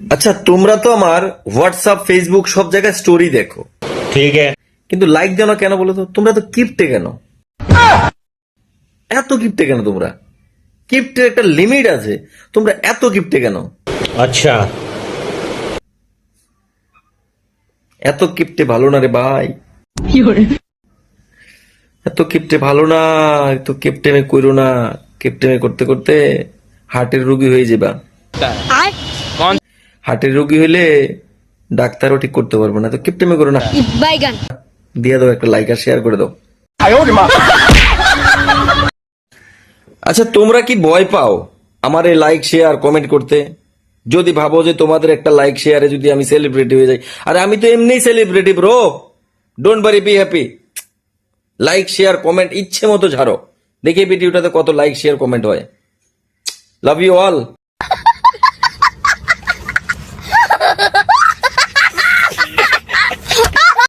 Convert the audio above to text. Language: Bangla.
আচ্ছা, তোমরা তো আমার হোয়াটসঅ্যাপ, ফেসবুক সব জায়গায় স্টোরি দেখো, ठीक है। কিন্তু লাইক দেও না কেন বলো তো? তোমরা তো কিপটে কেন? এত কিপটে কেন তোমরা? কিপটের একটা লিমিট আছে, তোমরা এত কিপটে কেন? अच्छा। এত কিপটে ভালো না রে ভাই, এত কিপটে ভালো না। এত কিপটেমে কইরো না। কিপটেমে করতে করতে হার্টের রোগী হয়ে যাবা। হার্টের রোগী হইলে ডাক্তারও ঠিক করতে পারবো না। তো কিপটেমে করো না। বাইগান দিয়ে দাও একটা লাইক আর শেয়ার করে দাও। আচ্ছা, তোমরা কি ভয় পাও আমার এই লাইক শেয়ার কমেন্ট করতে? যদি ভাবো যে তোমাদের একটা লাইক শেয়ারে যদি আমি সেলিব্রিটি হয়ে যাই, আরে আমি তো এমনিই celebrity bro. Don't worry, be happy. Like share comment ইচ্ছে মতো ঝাড়ো, দেখি ভিডিওটাতে কত লাইক শেয়ার কমেন্ট হয়। Love you all.